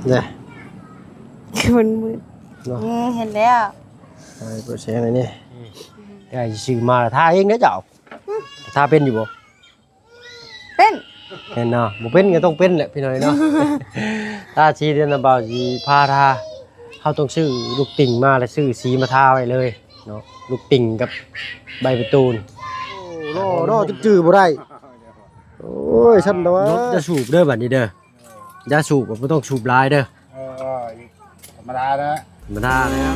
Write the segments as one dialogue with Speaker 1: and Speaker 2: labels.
Speaker 1: เนี่ย
Speaker 2: คือมันมืดเห็นแล้ว
Speaker 1: ไอ้เปิดแสงอะไรนี่ไอ้ซื้อมาท่าเองเด้อเจ้าท่าเป็นอยู่บ่
Speaker 2: เป็น
Speaker 1: เห็นเนาะบ่เป็นก็ต้องเป็นแหละพี่น้อยเนาะท่าสีเดือนละบ่าวสิพาท่าเฮาต้องซื้อลูกติ่งมาแล้วซื้อสีมาทาไว้เลยเนาะลูกติ่งกับใบประตูนโอ้โหจื้อบ่ได้โอ้ยฉันตัวจะสูบเด้อบัดนี้เด้ออย่าสูบบ่ต้องสูบหลายเด้อ
Speaker 3: ธรรมดานะ
Speaker 1: ธรรมดาแล้ว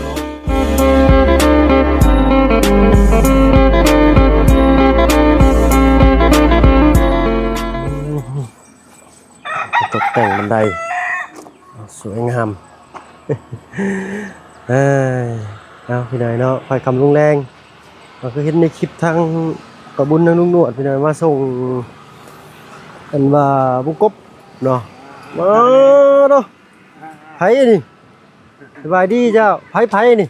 Speaker 1: ตกแต่งบันไดสวยงามเอาพี่หน่อยเนาะคอยคำลุงแรงเราก็เห็นในคลิปทางกระบุญทางลุงหนวดพี่หน่อยมาส่งอันว่าบุกกบเนาะมาเนาะไผ่นี่สบายดีเจ้าไผ่นี่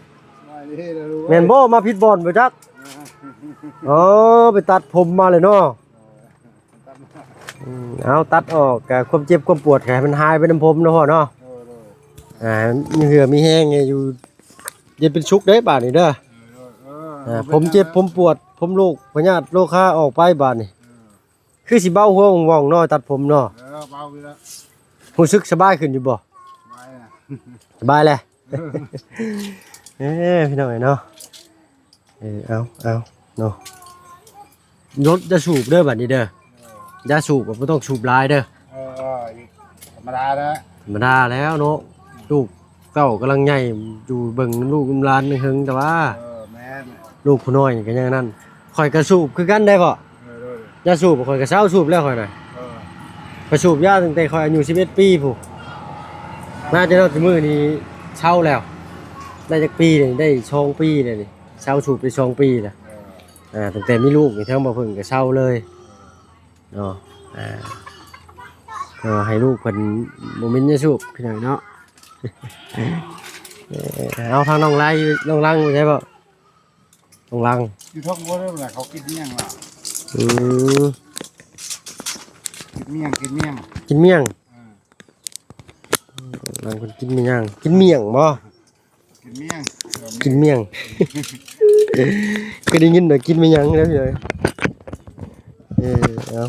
Speaker 1: แมนโบมาพิดบอลไปจักอ๋อไปตัดผมมาเลยเนาะเอาตัดออกกับความเจ็บความปวดแขนมันหายไปน้ำผมเนาะพ่อเนาะมีเหือมีแห้งไงอยู่เย็นเป็นชุกได้บาดนี่เด้อผมเจ็บผมปวดผมโรคพยาธิโรคข้าออกไปบาดนี่คือสิเบ้าหัวว่องน้อยตัดผมเนาะ
Speaker 3: เบาไปแล้ว
Speaker 1: รู้สึกสบายขึ้นอยู่บ่สบายแหละพี่น้องเนาะเอาเนาะรถจะสูบเด้อบาดนี้เด้ออย่าสูบบ่ต้องสูบหลายเด้อ
Speaker 3: ธรรมดานะ
Speaker 1: ธรรมดาแล้วเนาะลูกเต้ากำลังใหญ่อยู่เบิ่งลูกหลานหึงแต่ว่าลูกผู้น้อยก็อย่างนั้นข่อยก็สูบคือกันได้บ่อย่าสูบข่อยก็เช้าสูบแล้วข่อยน่ะไปสูบยาตั้งแต่ข่อยอายุ11ปีผู้น่าจะถึงมื้อนี้เช้าแล้วได้จักปีนี่ได้2ปีเลยนี่เช้าสูบไป2ปีแล้วตั้งแต่มีลูกนี่ทั้งบ่เพิ่งก็เช้าเลยเนาะก็ให้ลูกเพิ่นบ่มินจะสูบพี่น้อยเนาะเอาทางน้องลังใช่ป่ะน้องลัง
Speaker 3: อยู่ท้องวัวแล้วแหละเขากินเมี่ยงล่ะกินเมี่ยง
Speaker 1: กินเมี่ยงลังคนกินเมี่ยงบ่กินเมี่ยงก็ได้ยินแต่กินเมี่ยงแล้วพี่เอา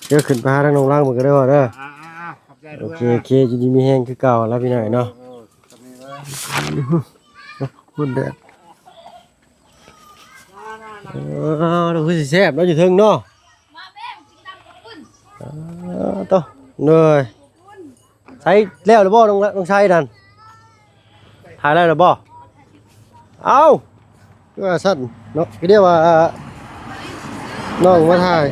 Speaker 1: เดี๋ยวขึ้นไปหาทางน้องล่างมันก็ได้ว่าเด้อโอเคจริงๆมีแห้งคือเก่าแล้วพี่หน่อยเนาะพุ่นเด้อเราคือสิแซ่บเราอยู่เทิงเนาะต่อเลยใช้แล้วหรือบ่ต้องใช้ดันถ่ายแล้วหรือบ่เอาก็สั้นเนาะก็เรียกว่าน้องมาถ่าย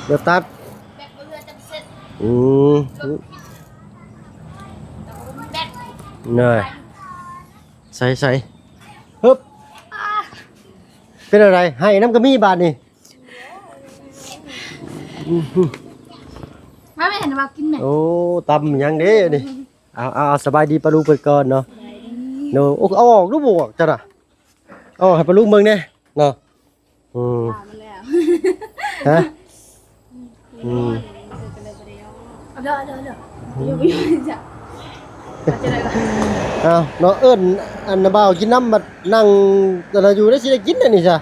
Speaker 1: เดี๋ยวตัดเนยใส่ฮึบเป็นอะไรให้น้ำกระมี่บาทนี่
Speaker 2: ไม่เห็นว่ากินไหม
Speaker 1: โอ้ตำยังเด้นี่เอาสบายดีปลาลูกเปิดก่อนเนาะเนาะเอาออกรูปบวกจ้ะน่ะเอาให้ปลาลูกเมืองเนี่ยเนาะฮะเอาเนาะอันน่ะบ่าวกินน้ำมานั่งแต่เราอยู่ได้สิได้กินอันนี้จ้ะ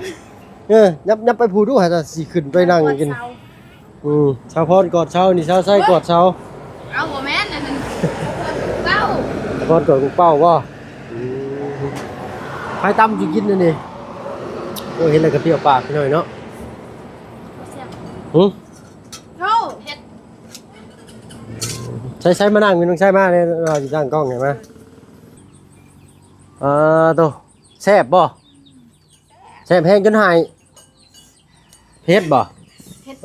Speaker 1: ยับไปพูดดูหาจะสิขึ้นไปนั่งกินชาวพรกอดเช้านี่ชาวไส้กอดเช้า
Speaker 2: เอาบ่แม่นนั่นเป้า
Speaker 1: พรกอดเป้าว่าใครตำจะกินอันนี้เห็นอะไรก็เปรี้ยวปากหน่อยเนาะใช้มานั่งมีต้องใช้มาเลยเราจะตั้งกล้องเห็นไหมตัวแซ่บบ่แซ่บแห้งจนหายเผ็ดบ่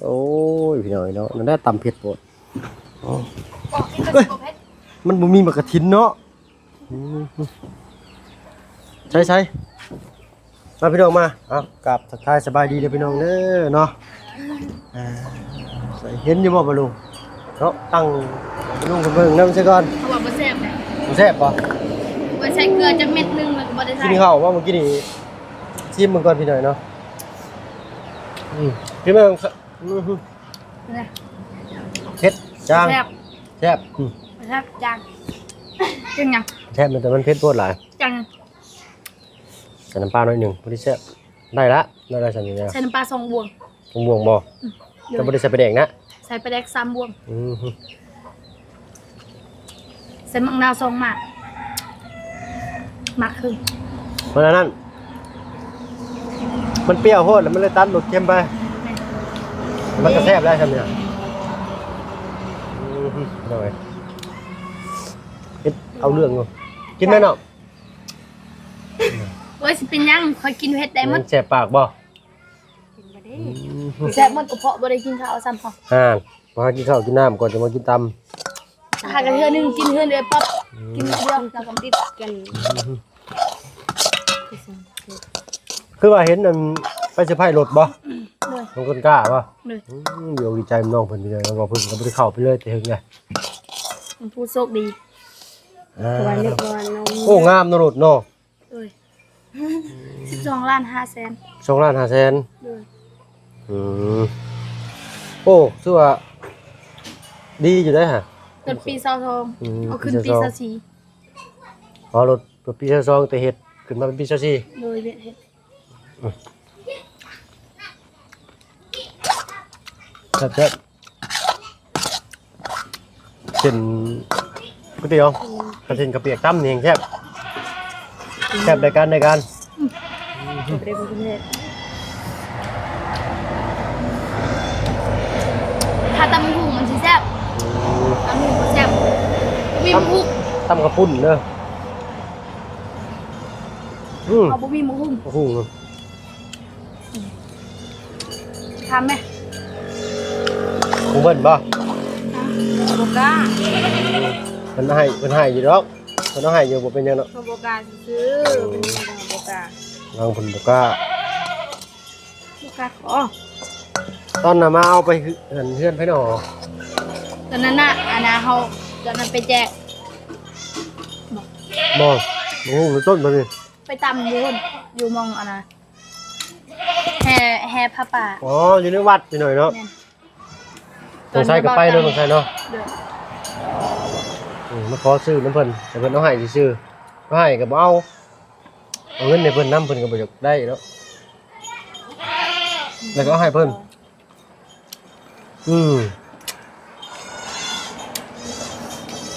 Speaker 1: โอ้ยพี่น้อยเนาะมันได้ตำเผ็ดปวดมันบ่มีมะกระถินเนาะใช้มาพี่น้องมาเอากลับทักทายสบายดีเลยพี่น้องเด้อเนาะเห็นอยู่บ่บ่ลุงเนาะตั้งลุงคนเบิ่งน้ำใช่ก่อน
Speaker 2: เขาบอกว่าแซ่บเลย
Speaker 1: แซ่บป่ะ
Speaker 2: ว่าใส่เกลือจะเม็ดนึงแล้วก็บ่ได้ใส่
Speaker 1: กินข้าวว่าเมื่อกี้นี่ชิมมันก่อนพี่หน่อยเนาะ กินไหม
Speaker 2: นะ
Speaker 1: เผ็ดจาง
Speaker 2: แซ่บ
Speaker 1: แซ่บ
Speaker 2: แซ่บจังจังยัง
Speaker 1: แซ่บแต่มันเผ็ดโคตรหลาย
Speaker 2: จัง
Speaker 1: ใส่น้ำปลาหน่อยหนึ่งพอดีแซ่บได้ละได้สั่งอย่างเงี้ย
Speaker 2: ใส่น้ำปลา2 บวง
Speaker 1: บวงบ่จะไม่ได้ใส่ไปแดงนะ
Speaker 2: ใส่ปลาแดก3 บวง
Speaker 1: อืม
Speaker 2: ใส่มะนาว2 หมากหมากครึ่ง
Speaker 1: เพราะฉะนั้นมันเปรี้ยวโคตรแล้วมันเลยตัดรสเค็มไปมันก็แซ่บได้ใช่ไหมเนี่ยหน่อยเอาเรื่องอยู่กินไหมเนาะ
Speaker 2: โอ้ยสิเป็นยังคอยกินเผ็ดได้หมด
Speaker 1: แซ่บปากบ่
Speaker 2: แซ่บหมดกระเพาะบ่ได้กินข้าวซ้ำพอ
Speaker 1: มากินข้าวกินน้ำก่อนจะมากินต
Speaker 2: หากระเทือนึงกินเทือเดียวปั๊บกินเดียวแล้วก็ติดกัน
Speaker 1: ำคือว่าเห็นมันไปเซอร์ไพรส์รถบ่
Speaker 2: เลย
Speaker 1: น้องคนกล้าบ่
Speaker 2: เลย
Speaker 1: เดี๋ยวดีใจน้องเพิ่นไปเลยแล้วก็เพิ่นก็บ่ได้เข้าไปเลยแต่ถึงไง
Speaker 2: มันผู้โชคดี
Speaker 4: วันเรียกว่าน้อง
Speaker 1: โอ้งามเนาะรถเนาะ
Speaker 2: เอ้ย12,500,000
Speaker 1: 2,500,000
Speaker 2: เลย
Speaker 1: โอ้คือว่าดีอยู่ได้ฮะ
Speaker 2: เกิดปี22เอาขึ้นปี24
Speaker 1: พอรถปี22แต่เฮ็ดขึ้นมาเป็นปี24
Speaker 2: เลยเฮ็ด
Speaker 1: ครับเป็นก๋วยเตี๋ยวกระเทียมกระเปียกตั้มนี่เองแซ่บในการ
Speaker 4: ประเด็นประเทศ
Speaker 2: ถ้าตำหูมันสิแซ่บตำหูบ่แซ่บมีหมู
Speaker 1: ตั้มกระปุ่นเด้อ
Speaker 2: เอาบ่มีหมูหุ้ม
Speaker 1: โอ้โห
Speaker 2: ทำไหม
Speaker 1: หมูเบิ้ลบ่
Speaker 2: บ่กล้า
Speaker 1: เพิ่นให้อยู่ดอกเพิ่นเอาให้อยู่บ่เป็นหยังดอก
Speaker 2: บ่กล้าซื้อบ่กล้า
Speaker 1: ลางเพิ่นบ่กล้า
Speaker 2: บ่กล้าขอ
Speaker 1: ตอนน่ะมาเอาไปเฮือนไผหนอ
Speaker 2: ตอนนั้นน่ะอันน่ะเฮาตอนนั้นไปแจก
Speaker 1: บ่โอ้โหต้นบ่นี่
Speaker 2: ไปตำอยู่พุ่นอยู่หมองอันน่ะแห่ผ้าป่า
Speaker 1: อ๋ออยู่ในวัดนี่หน่อยเนาะ
Speaker 2: แม่น
Speaker 1: ต้องใส่ก็ไปเนาะต้องใส่เนาะ
Speaker 2: เด้อ
Speaker 1: มาขอซื้อน้ำเพิ่นแต่เพิ่นเอาให้ซื้อบ่ให้ก็บ่เอาเงินให้เพิ่นนำเพิ่นก็บ่อยากได้เนาะแล้วก็เอาให้เพิ่น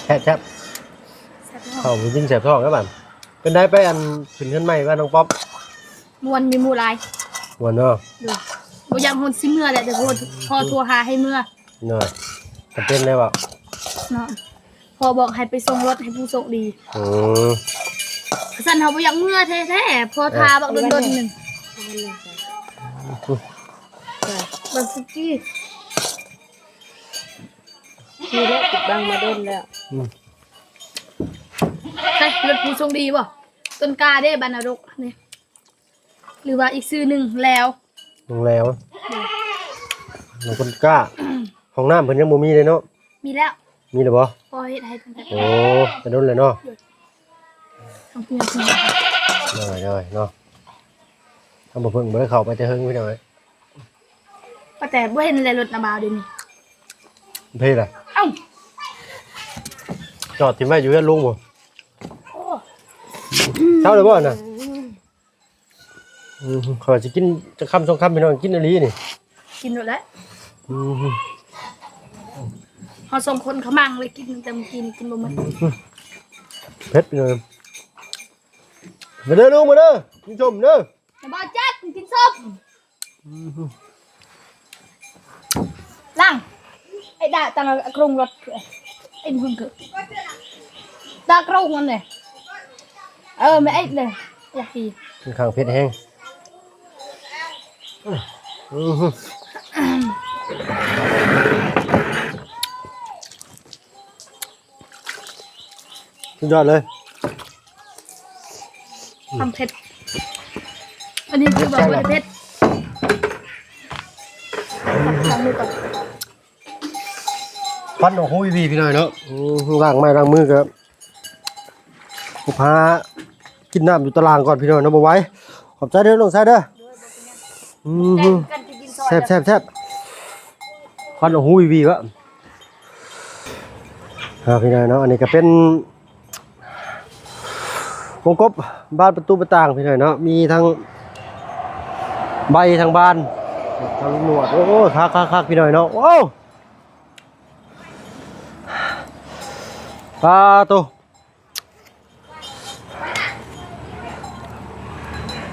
Speaker 1: แซ่บ
Speaker 2: แซ่บ
Speaker 1: ๆเข้าไปกินแซ่บท้องครับบัดเป็นได้ไปอันขึ้นเฮือนใหม่บ้านน้องป๊อป
Speaker 2: มวนมีหมู่หลาย
Speaker 1: ม่วนเนาะ
Speaker 2: เด้อบ่อยากฮู้สิเมื่อแหละแต่พอโทรหาให้เมื่อ
Speaker 1: หน่อยจำเป็นได้บ่
Speaker 2: เนาะพอบอกให้ไปส่งรถให้ผู้โชคดี
Speaker 1: อือ
Speaker 2: สั่นเขาบ่อยากเมื่อแท้ๆพอทาบักดนๆหนึงบักสุกี้
Speaker 4: มีได้ติดบังมาโดนแล้ว
Speaker 2: ใช่รถผู้โชคดีบ่ต้นกาเด้บรรณรกนี่หรือว่าอีกชื่อหนึงแล้ว
Speaker 1: ลงแล้วน้องคนกล้าห้องน้ำเพิ่นยังบ่มีเลยเนาะ
Speaker 2: มีแล้ว
Speaker 1: มีหรือบ่
Speaker 2: พอเฮ็ดให้ตั้งแต่
Speaker 1: โอ้ไปโดนเลยเนาะ
Speaker 2: ทำเพื่อน
Speaker 1: เลยเนาะทำบ่เพิ่งบ่ได้เข้าไปแต่เฮิงพี่น้องเอ้ย
Speaker 2: ป้าแต่บ่เห็นเลยรถนาบาวเดี๋ยวนี้
Speaker 1: เพ่ล่ะ
Speaker 2: เอ้า
Speaker 1: จอดทิ้งไว้อยู่เฮือนลุงบ่
Speaker 2: โอ้
Speaker 1: เช้าเลยบ่น่ะขอยสิกินจะค่ำ2ค่ำพี่น้องกินอีหลีนี่
Speaker 2: กินหมดแล้ว
Speaker 1: อือ
Speaker 2: เฮาส่งคนเขามั่งเลยกินแต่เมื่อกี้นี่กินบ่หมด
Speaker 1: เผ็ดพี่น้องมาเด้อลุงมาเด้อกินชมเด้อ
Speaker 2: นาบาวจัดกินส้มล่างไอ้ดาตังกรุงรถไอ้มึงคือดากรุงมันเนี่ยไม่ไอ้เลยอยากกิน
Speaker 1: กินข้างเผ็ดแห้งสุดยอดเลย
Speaker 2: ทำเผ็ดอันนี้คือแบบว่าเผ็ดทำมือก่อน
Speaker 1: ฟันออกหูพี่หน่อยเนาะล้างไม้ล้างมือครับพากินน้ำอยู่ตารางก่อนพี่หน่อยนะบ่ไหว้ขอบใจเด้อน้องชายเด้อ
Speaker 2: แต่กันจะกินซ
Speaker 1: แซ่บควันหูวีวะพี่น้อยเนาะอันนี้ก็เป็นวงกบบ้านประตูประต่างพี่น้อยเนาะมีทั้งใบทั้งบานทั้งหนวดโอ้คักพี่น้อยเนาะโอ้ปลาตัว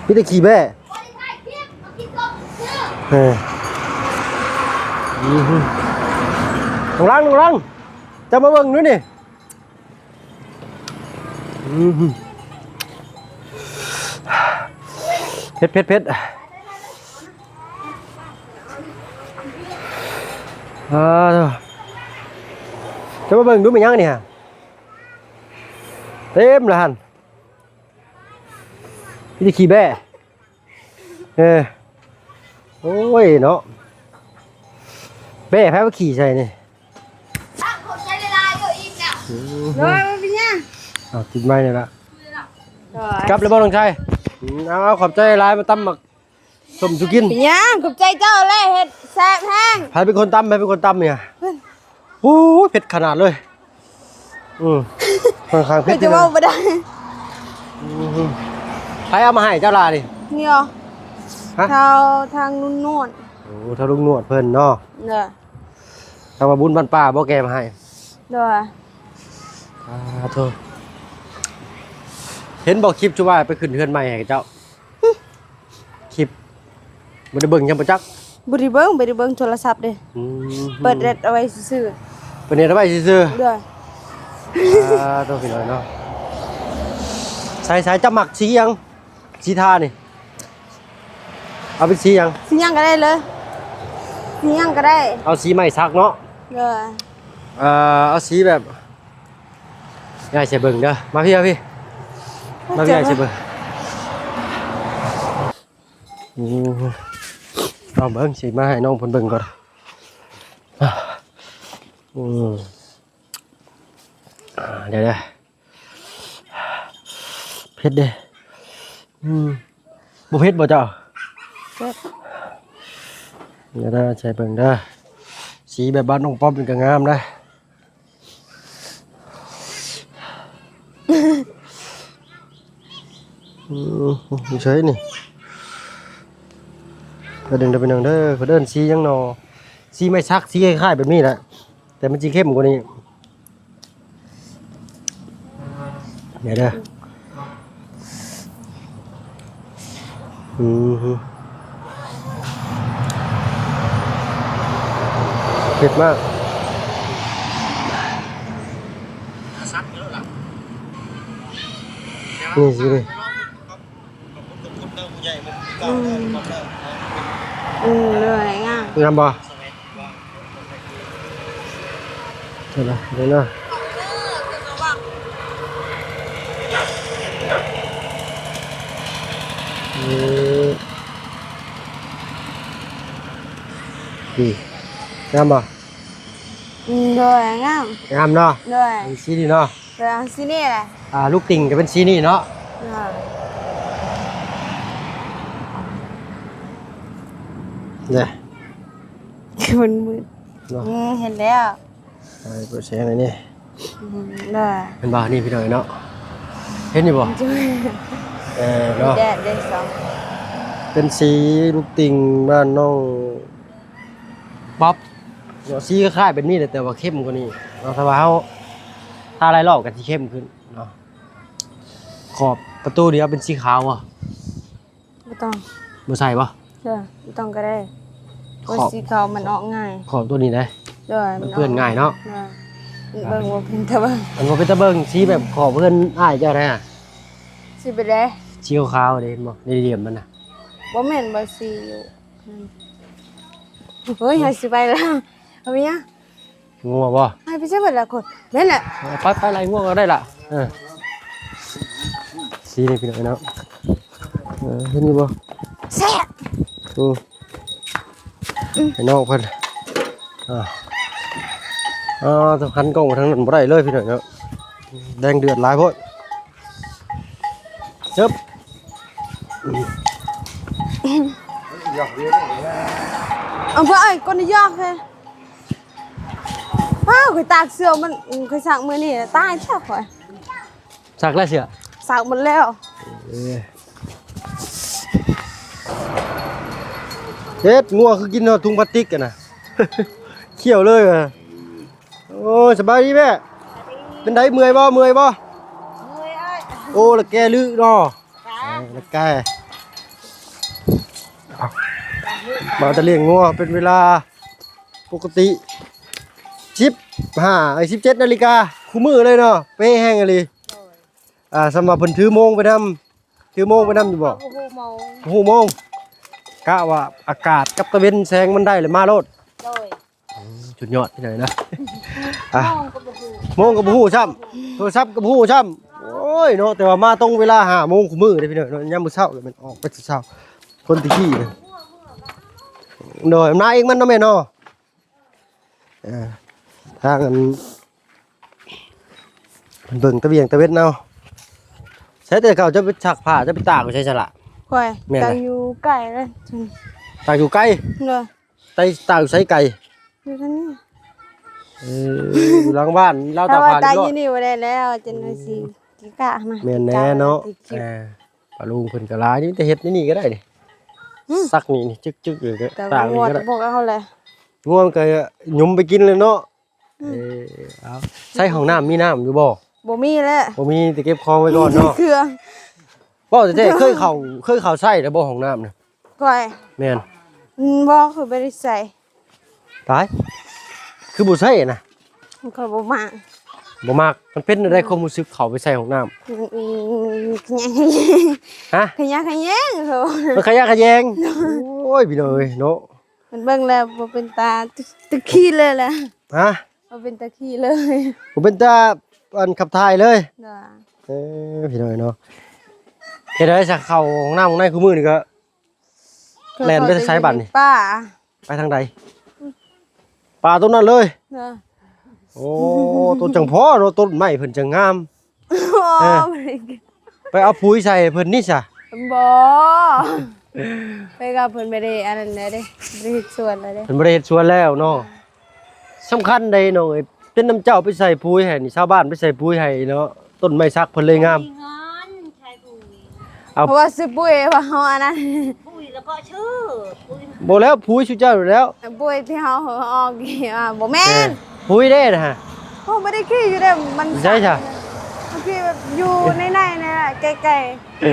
Speaker 1: พี่ได้ขี่แบ่ลงลังจะมาเบิ่งนู่นนี่เผ็ดจะมาเบิ่งดูมันยังนี่ฮะเต็มเลยฮันพี่จะขี่แบ่โอ้ยเนาะแบ่แพ้ว่าขี่ใช่นี่
Speaker 4: rồi bây nha
Speaker 1: ติดไม้นี่ละกลับเลยบ่น้องชายเอาขอบใจหลายมาตำหมักส้มสุกิน
Speaker 4: bây nha cục chay cho lên hết sẹp hang
Speaker 1: ใครเป็นคนตำเนี่ยโอ้ยเผ็ดขนาดเลยค่อนข้างเผ็ด
Speaker 4: จะเอาไปได้
Speaker 1: ใครเอามาให้เจ้าลาดิ
Speaker 4: นี่เหรอ
Speaker 1: ฮะ
Speaker 4: ทางนุ่นนวล
Speaker 1: โอ้ทาลุงนวดเพิ่นเนาะ
Speaker 4: เนี่ย
Speaker 1: ทางมาบุญบ้านป้าบ่แกมาให้
Speaker 4: เด้อ
Speaker 1: โทษเห็นบอกคลิปชูว่าไปขึ้นเฮือนใหม่ให้เจ้าคลิปบ่ได้เบิ่งยังบ่จัก
Speaker 4: บริเบิ้งโทรศัพท์ดิเปิดเร็ดเอาไว้ซื่อ
Speaker 1: เป็นเฮ็ดเอาไว้ซื่อ
Speaker 4: ๆเด้อ
Speaker 1: ๆตัวพี่น้อยเนาะใส่จะหมักสียังสีทานี่เอาเป็นสียัง
Speaker 4: สิยังก็ได้เลยสิยังก็ได้
Speaker 1: เอาสีไม้สักเนาะ
Speaker 4: เด้อ
Speaker 1: เอาสีแบบยายใส่เบิ่งเด้อมาพี่มาพี่ยายใส่เบิ่งเอาเบิ่งสิมาให้น้องเพิ่นเบิ่งก่อนเดี๋ยวเผ็ดเด้บ่เผ็ดบ่เจ้าเดี๋ยวได้ใส่เบิ่งเด้อสีแบบบ้านน้องป๊อปมันก็งามได้เฉยนี่ก็ดึงไปนึงเด้อเขาเดินสียังนอสีไม่ชักสีคล้ายๆแบบนี้แหละแต่มันสีเข้มกว่านี้เดี๋ยวเด้อเผ็ดมากนี่สิเลย
Speaker 4: เลยง่าย
Speaker 1: งามบ่เดี๋ยวนะงามบ่
Speaker 4: เลยง่าย
Speaker 1: งามเนาะ
Speaker 4: เลย
Speaker 1: สีนี่เนาะ
Speaker 4: เลยสินี่แหละ
Speaker 1: ลูกติ่งก็เป็นสีนี่เนาะเนี่ย
Speaker 4: มันมืดเห็นแล้ว
Speaker 1: เปิดเสียงอะไรนี่
Speaker 4: เลย
Speaker 1: เป็นบ่านี่พี่หน่อยเนาะเห็นอยู่บ่เนาะ
Speaker 4: แดดได้สอง
Speaker 1: เป็นสีลูกติ่งบ้านน้องป๊อปสีคล้ายๆเป็นนี่แต่ว่าเข้มกว่านี้เนาะถ้าว่าถ้าลายรอบกันที่เข้มขึ้นเนาะขอบประตูเดียวเป็นสีขาวอ่ะ
Speaker 4: ไม่ต้อง
Speaker 1: บ่ใส่ป่ะ
Speaker 4: ไม่ต้องก็ได้เพราะสีขาวมันออกง่าย
Speaker 1: ขอบตัวนี้ได้
Speaker 4: มัน
Speaker 1: เพื่อนง่ายเนาะ
Speaker 4: เบิ่งว่าเป็นตะเบิ่ง
Speaker 1: มันบ่เป็นตะเบิ่งสีแบบขอบเพื่อนอ้ายเจ้าได้อ่ะ
Speaker 4: สิไปได้
Speaker 1: สีขาวๆเด้เห็นบ่ในเหลี่ยมมันน่ะ
Speaker 4: บ่แม่นบ่สีอยู่เฮ้ยหาสิไปแล้วเอาไปยัง
Speaker 1: งัวบ่
Speaker 4: ให้ไปใช้เบิดละคนนั่นแหละ
Speaker 1: ไปไล่งัวก็ได้ล่ะสีนี่พี่น้อยเนาะเห็นอยู่บ่
Speaker 4: แซ่บ
Speaker 1: ให้น้องเพิ่นสำคัญกล้องมาทางนั้นบ่ได้เลยพี่น้อยเนาะแดงเดือดหลายโพดจึ๊บ
Speaker 4: เอาไปcon đi giọt thôi cái tạc sườn mình cái sạc mới này tai chắc rồi
Speaker 1: สักแล้วเสีย
Speaker 4: sạc một leo
Speaker 1: เฮ็ดงัวคือกินถุงพลาสติกกันน่ะ เขี้ยวเลยอ่ะโอ้สบายดีแม่เป็นไดเมื่อยบ่โอ้ละแกลือเนาะละแกมาจะเลี้ยงงัวเป็นเวลาปกติ17 นาฬิกาคู่มือเลยเนาะเป้แห้งอะไรสำหรับเพิ่นถือโมงไปนำอยู่บ่ฮู้โมงกะว่าอากาศกับตะเวนแสงมันได้เลยมาโลดจุดยอดที่ไหนนะโมงก็บ่ฮู้ซ้ำโทรศัพท์ก็บ่ฮู้ซ้ำโอ้ยเนาะแต่ว่ามาตรงเวลา5 โมงคู่มือเด้พี่น้องเนาะยามมื้อเช้าก็มันออกไปเช้าคนที่ขี้นะโดยนาเองมันเนาะแม่เนาะทางอันเบิ่งตะเวียงตะเวทเนาะใช้แต่เขาจะไปซักผ้าจะไปตากก็ใช้ฉละ
Speaker 4: rồi tao yêu cày đây
Speaker 1: ตากอยู่ไกล
Speaker 4: rồi
Speaker 1: ตากอยู่ไสไกล
Speaker 4: như thế này
Speaker 1: อยู่หลังบ้านเราตากผ้า
Speaker 4: tao
Speaker 1: อยู่
Speaker 4: như nhiều đây leo trên này gì cái cả này
Speaker 1: แม่นแน่เนาะปลาลุงเพิ่นก็หลายนี่แต่เฮ็ดนี่ก็ได้ดิซักนี่จึกๆเลยก็
Speaker 4: tao
Speaker 1: ตาก
Speaker 4: cũng
Speaker 1: นี่
Speaker 4: mua
Speaker 1: ก็ได้
Speaker 4: tao buộc ao này
Speaker 1: ง่วงก็หยุมไปกินเลยเนาะเอาใช้ห้องน้ำมีน้ำอยู่บ่
Speaker 4: bố mi đấy
Speaker 1: บ่มีแต่เก็บของไว้ก่อนเนาะ
Speaker 4: cưa
Speaker 1: บ่แต่เคยเข้าใช้แต่บ่ห้องน้ำน่ะ
Speaker 4: rồi
Speaker 1: แม่น
Speaker 4: bó khử bên đi xài
Speaker 1: ตายคือบ่ใช้น่ะ
Speaker 4: còn bố mạng
Speaker 1: บ่มักมันเป็นอะไรความรู้สึกเข้าไปใส่ห้องน้ำ ฮะ
Speaker 4: khơi nhang rồi
Speaker 1: มันขยะแขยงโอ้ยพี่น้อยเนาะ
Speaker 4: mình bưng là bố bên ta từ khi lên là
Speaker 1: ฮะ
Speaker 4: bố bên ta khi lên
Speaker 1: ผมเป็นตาอันขับถ่ายเลย
Speaker 4: rồi
Speaker 1: พี่น้อยเนาะเฮ็ดได้สักเข้าห้องน้ำห้องในคู่มือนี่ก็ แล่นไปใช้บัตรนี่
Speaker 4: ป้า
Speaker 1: ไปทางใดป่าต้นนั้นเลย
Speaker 4: rồi
Speaker 1: โอ้ต้นจังพอเนาะต้นไม้เพิ่นจังงาม ไปเอาปุ๋ยใส่เพิ่นนี่ซะ
Speaker 4: bốไปกับเพิ่นไปได้อันนั้นเลยเด้ไปเฮ็ดสวนเลยเด้
Speaker 1: เพิ่นบ่ได้เฮ็ดสวนแล้วเนาะสำคัญใดเนาะเป็นน้ำเจ้าไปใส่ปุ๋ยให้นี่ชาวบ้านไปใส่ปุ๋ยให้เนาะต้นไม้สักเพิ่นเลยงาม
Speaker 4: เพราะว่าซื้อปุ๋ยว่าเฮาอันนั้น
Speaker 5: ปุ้ยแล้วก็ชื่อปุ้ย
Speaker 1: บ่แล้วปุ๋ยสุเจ้าอยู่แล้ว
Speaker 4: ปุ๋ยที่เฮาออกบ่แม่น
Speaker 1: ปุ๋ยเด้นะฮะ
Speaker 4: โอ้บ่ได้ขี้อยู่เด้มัน
Speaker 1: ใช่จ้ะ
Speaker 4: บางทีแบบอยู่ในนี่แหละไกลๆไก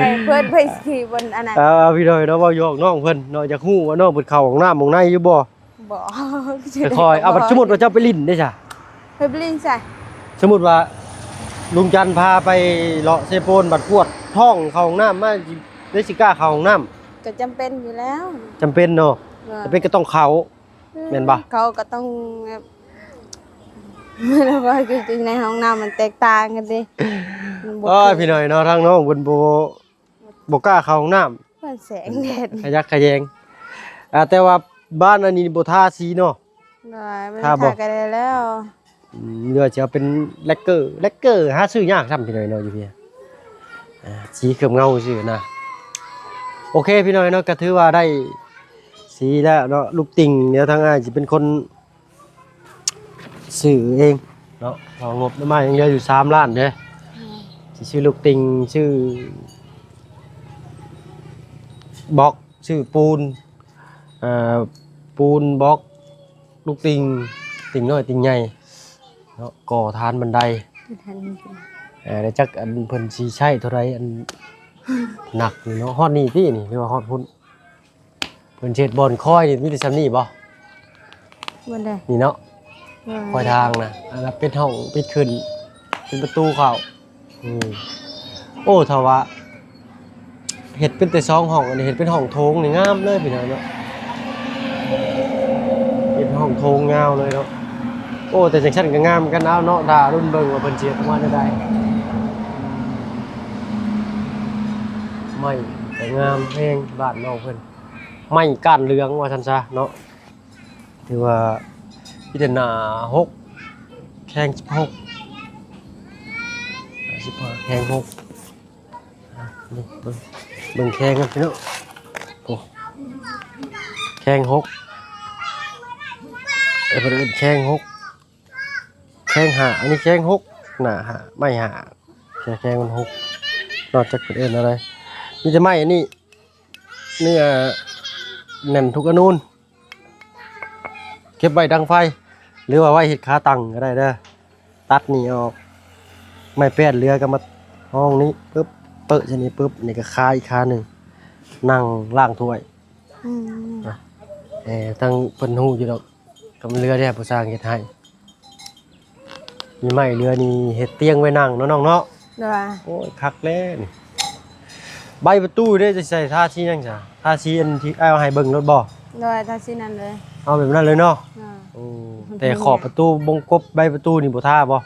Speaker 4: ลเพิ่นไปขี่บนอันนั้น
Speaker 1: เอาพี่น้อยเนาะเว้าหยอกน้องเพิ่นเนาะอยากฮู้ว่าน้องเพิ่นเข้าห้องน้ำห้องในอยู่บ่
Speaker 4: บ่
Speaker 1: ค่อยๆเอาบัดสมมุติว่าเจ้าไปลิ้นได้จ้ะ
Speaker 4: ไปบลินใส่
Speaker 1: สมมุติว่าลุงจันทร์พาไปเลาะเซโปนบัดพวดท้องเข้าห้องน้ำมาได้สิกล้าเข้าห้องน้ำ
Speaker 4: ก็จำเป็นอยู่แล้ว
Speaker 1: จำเป็นเนาะจำเป็นก็ต้องเข้าแม่นบ่
Speaker 4: เขาก็ต้องแบบแล้วก็จริงๆในห้องน้ำมันแตกต่างกันดิมันบ่
Speaker 1: พี่น้อยเนาะทางน้องเพิ่นบ่กล้าเข้าห้องน้ำ
Speaker 4: มันแสงแดด
Speaker 1: ขยักขยงแต่ว่าบ้านอันนี้บ่ทาสีเนาะ
Speaker 4: ได้มัน
Speaker 1: ถ้าบ่
Speaker 4: ทากันได้แล้ว
Speaker 1: เดี๋ยวจะเอาเป็นแลกเกอร์หาซื้อยากซ้ำพี่น้อยเนาะอยู่พี่สีเขียวเงาซื่อนะโอเคพี่น้อยเนาะก็ถือว่าได้สีแล้วเนาะลูกติ่งเดี๋ยวทางอ้ายสิเป็นคนซื้อเองเนาะเอางบมายังเหลืออยู่3 ล้านเด้สิชื่อลูกติ่งชื่อบล็อกชื่อปูนปูนบล็อกลูกติ่งน้อยติ่งใหญ่เนาะก่อทานบันไดแล้วจักอันเพิ่นสิใช้เท่าไรอันหนักนี่เนาะฮอดนี่พี่นี่หรือว่าฮอดพุ่นเพิ่นเช็ดบอนคอยนี่มีแต่ซ้ำนี่บ่
Speaker 4: มันได้
Speaker 1: นี่เนาะคอยทางนะอันนั้นเป็นห้องปิดขึ้นเป็นประตูเข้าโอ้ถ้าว่าเฮ็ดเป็นแต่2 ห้องอันนี้เฮ็ดเป็นห้องโถงนี่งามเลยพี่น้องเนาะเป็นห้องโถงยาวเลยเนาะโอ้แต่จังซั่นก็งามกันเอาเนาะดารุ่นเบิ่งว่าเพิ่นสิเฮ็ดออกมาได้ไม่แต่งามแฮงบ้านน้องเพิ่นไม่ก้านเหลืองว่าซั่นซะเนาะถือว่าพิจารณา6แข่ง16 15แข่ง6นี่เบิ่งแข่งกันพี่น้องโอ้แข่ง6 ไอ้เพิ่นเอิ้นแข้งหกแข้งหาอันนี้แข้งหกหน้าหาไม่หาแข้งมันหกนอกจากเพิ่นเอิ้นอะไรมีแต่ไม้อันนี้เนื้อแน่นทุกอนูนเก็บไว้ดังไฟหรือว่าไว้เฮ็ดขาตั้งก็ได้เด้อตัดนี่ออกไม้แป้นเรือก็มาห้องนี้ปึ๊บเปิดชนิดปึ๊บนี่ก็คาอีกขาหนึงนั่งล้างถ้วย
Speaker 4: อืม
Speaker 1: ตั้งเพิ่นฮู้อยู่ดอกกำเรือเนี่ยผู้สร้างเฮ็ดให้มีไม้เรือนี่เฮ็ดเตียงไว้นั่งเนาะน้องเนาะ
Speaker 4: โดย
Speaker 1: โอ้ยคักแล้วนี่ใบประตูเด้จะใส่ท่าชี้ยังจ้ะท่าชี้อันที่เอาให้เบิ่งรถบ่
Speaker 4: โดยทาสินั่นเลย
Speaker 1: เอาแบบนั้นเลยเนาะ
Speaker 4: อ่า
Speaker 1: โอ้แต่ขอบประตูวงกบใบประตูนี่บ่ท่าบ่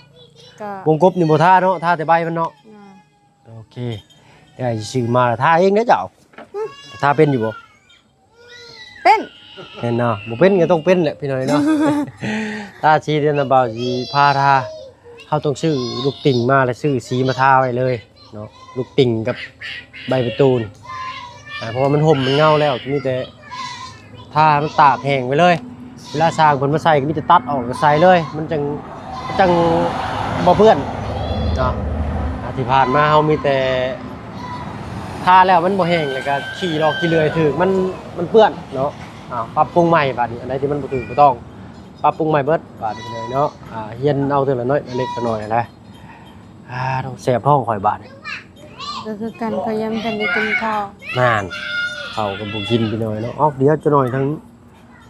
Speaker 4: ก็
Speaker 1: วงกบนี่บ่ท่าเนาะท่าแต่ใบมันเนาะ
Speaker 4: อ่า
Speaker 1: โอเคได้ซื้อมาแล้วท่าเองเด้อเจ้าท่าเป็นอยู่บ่
Speaker 4: เป็น
Speaker 1: เห็นเนาะบ่เป็นก็ต้องเป็นแหละพี่น้อยเนาะ ท่าชี้เดือนน่ะบ่าวสิพาท่าเฮาต้องซื้อลูกติ่งมาแล้วซื้อสีมาทาไว้เลยเนาะลูกติ่งกับใบประตูนเพราะว่ามันห่มมันเงาแล้วมีแต่ทามันตากแห้งไว้เลยเวลาสร้างเพิ่นมาใส่ก็มีแต่ตัดออกก็ใส่เลยมันจังบ่เปื้อนเนาะที่ผ่านมาเฮามีแต่ทาแล้วมันบ่แห้งแล้วก็ขี่ลอกขี่เลื่อยถึกมันเปื้อนเนาะปรับปรุงใหม่บัดนี้อันใดที่มันบ่ถูกบ่ต้องปรับปรุงใหม่เบิดบาดนี้เลยเนาะเฮียนเอาเท่าละน้อยเล็กน้อยนะต้องแสบท้องข่อยบาดนี่
Speaker 4: ก็คือกันเขายังทันได้กินข้าวน
Speaker 1: านเข้ากับบ่กินไปหน่อยเนาะเดี๋ยวจะหน่อยทั้ง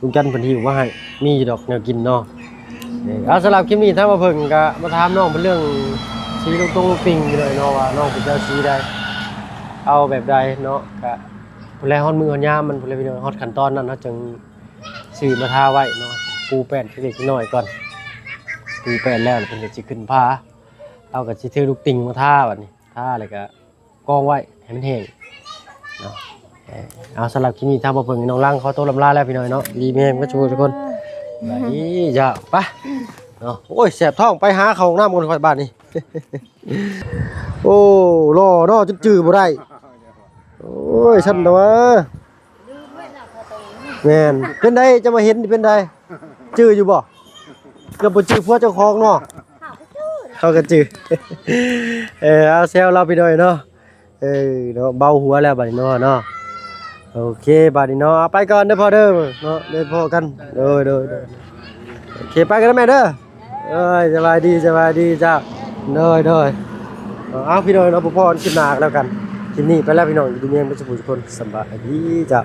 Speaker 1: ลุงจันทร์เพิ่นหิวมาให้มีอยู่ดอกแนวกินเนาะเอาสำหรับคลิปนี้ถ้ามาเพิ่งก็มาถามน้องเป็นเรื่องสีลูกตรงลูกปิงอยู่หน่อยเนาะว่าน้องเป็นเจ้าสีใดเอาแบบใดเนาะก็ผู้แลฮอดมือฮอดยามมันผู้แลพี่น้องฮอดขั้นตอนนั้นเนาะจึงซื้อมาทาไว้เนาะปูแป้นเล็กๆน้อยก่อนปูแป้นแล้วเพิ่นก็สิขึ้นผ้าเอาก็สิถือลูกติ่งมาทาบัดนี้ทาแล้วก็กองไว้ให้มันแห้งเนาะเอาสำหรับคลิปนี้ถ้ามาเพิ่งน้องล่างขอตัวลำลาแล้วพี่น้อยเนาะดีแม่ก็ชูทุกคนไปจ้าไปเนาะโอ้ยแสบท้องไปหาเข้าห้องน้ำกันค่อยบ้านนี่ โอ้รอเนาะจนจื้อบ่ได้โอ้ยฉันนะวะแม่นเป็นไดจะมาเห็นเป็นไดจื้ออยู่บ่เกือบบ่จื้อพวกเจ้าของเนาะเขาก็จื้อ เอาแซวเราไปหน่อยเนาะเนาะเบาหัวแล้วบัดนี้เนาะโอเคบัดนี้เนาะไปก่อนเด้อพ่อเด้อเนาะเดี๋ยวพอกันเด้อโอเคไปกันแล้วแม่เด้อสบายดีจ้าเด้อเอาพี่น้องเนาะพ่อคลิปหน้าแล้วกันคลิปนี้ไปแล้วพี่น้องอยู่ดีมีทุกคนสบายดีจ้า